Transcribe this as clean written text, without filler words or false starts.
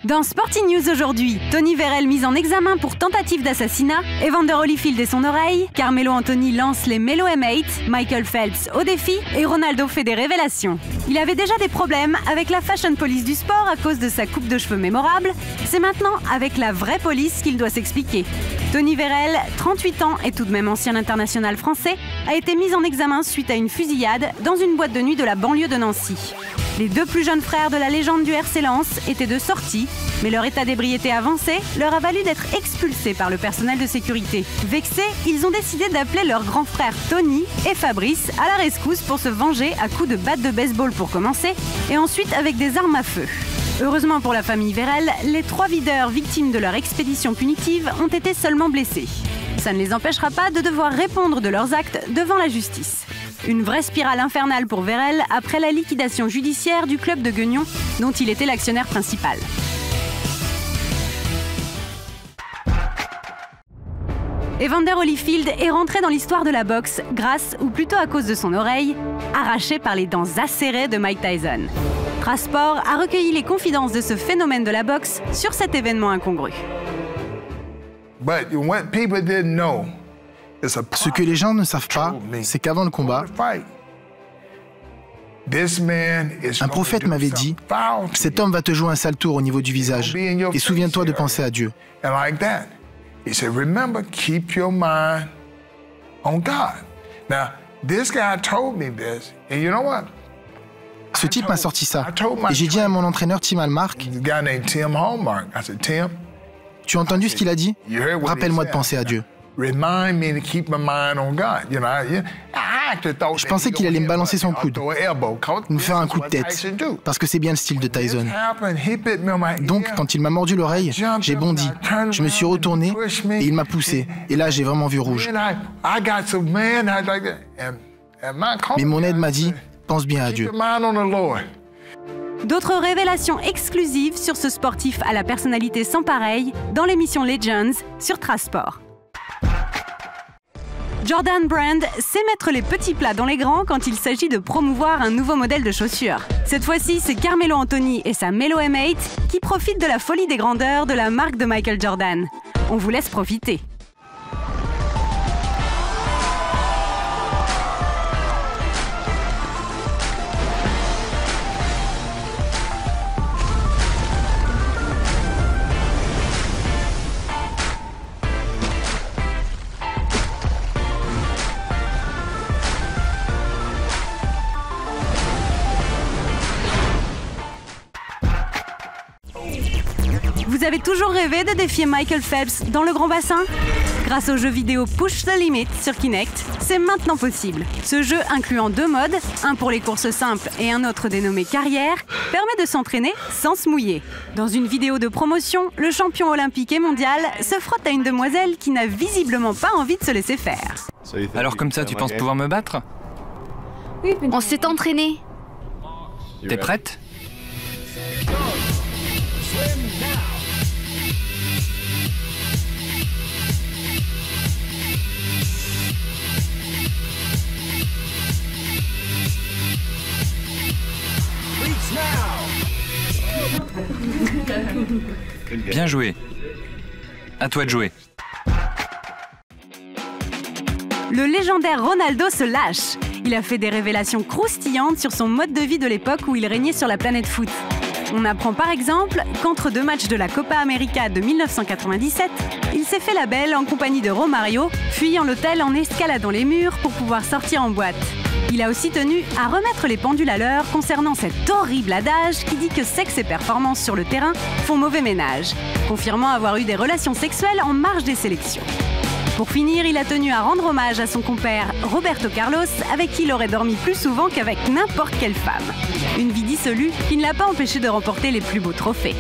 Dans Sporting News aujourd'hui, Tony Vérel mis en examen pour tentative d'assassinat, Evander Holyfield et son oreille, Carmelo Anthony lance les Melo M8, Michael Phelps au défi et Ronaldo fait des révélations. Il avait déjà des problèmes avec la fashion police du sport à cause de sa coupe de cheveux mémorable, c'est maintenant avec la vraie police qu'il doit s'expliquer. Tony Vérel, 38 ans et tout de même ancien international français, a été mis en examen suite à une fusillade dans une boîte de nuit de la banlieue de Nancy. Les deux plus jeunes frères de la légende du RC Lens étaient de sortie, mais leur état d'ébriété avancé leur a valu d'être expulsés par le personnel de sécurité. Vexés, ils ont décidé d'appeler leurs grands frères Tony et Fabrice à la rescousse pour se venger à coups de batte de baseball pour commencer, et ensuite avec des armes à feu. Heureusement pour la famille Vérel, les 3 videurs victimes de leur expédition punitive ont été seulement blessés. Ça ne les empêchera pas de devoir répondre de leurs actes devant la justice. Une vraie spirale infernale pour Vérel après la liquidation judiciaire du club de Guignon, dont il était l'actionnaire principal. Evander Holyfield est rentré dans l'histoire de la boxe grâce, ou plutôt à cause de son oreille, arrachée par les dents acérées de Mike Tyson. Trasport a recueilli les confidences de ce phénomène de la boxe sur cet événement incongru. Ce que les gens ne savent pas, c'est qu'avant le combat, un prophète m'avait dit « Cet homme va te jouer un sale tour au niveau du visage, et souviens-toi de penser à Dieu. » Ce type m'a sorti ça, et j'ai dit à mon entraîneur Tim Hallmark, « Tu as entendu ce qu'il a dit? Rappelle-moi de penser à Dieu. » Je pensais qu'il allait me balancer son coude, ou me faire un coup de tête, parce que c'est bien le style de Tyson. Donc, quand il m'a mordu l'oreille, j'ai bondi, je me suis retourné et il m'a poussé. Et là, j'ai vraiment vu rouge. Mais mon aide m'a dit, pense bien à Dieu. D'autres révélations exclusives sur ce sportif à la personnalité sans pareil dans l'émission Legends sur Trasport. Jordan Brand sait mettre les petits plats dans les grands quand il s'agit de promouvoir un nouveau modèle de chaussures. Cette fois-ci, c'est Carmelo Anthony et sa Melo M8 qui profitent de la folie des grandeurs de la marque de Michael Jordan. On vous laisse profiter. Vous avez toujours rêvé de défier Michael Phelps dans le grand bassin? Grâce au jeu vidéo Push the Limit sur Kinect, c'est maintenant possible. Ce jeu incluant 2 modes, un pour les courses simples et un autre dénommé Carrière, permet de s'entraîner sans se mouiller. Dans une vidéo de promotion, le champion olympique et mondial se frotte à une demoiselle qui n'a visiblement pas envie de se laisser faire. Alors comme ça, tu penses pouvoir me battre? On s'est entraîné. T'es prête? Bien joué. À toi de jouer. Le légendaire Ronaldo se lâche. Il a fait des révélations croustillantes sur son mode de vie de l'époque où il régnait sur la planète foot. On apprend par exemple qu'entre 2 matchs de la Copa América de 1997, il s'est fait la belle en compagnie de Romario, fuyant l'hôtel en escaladant les murs pour pouvoir sortir en boîte. Il a aussi tenu à remettre les pendules à l'heure concernant cet horrible adage qui dit que sexe et performance sur le terrain font mauvais ménage, confirmant avoir eu des relations sexuelles en marge des sélections. Pour finir, il a tenu à rendre hommage à son compère Roberto Carlos, avec qui il aurait dormi plus souvent qu'avec n'importe quelle femme. Une vie dissolue qui ne l'a pas empêché de remporter les plus beaux trophées.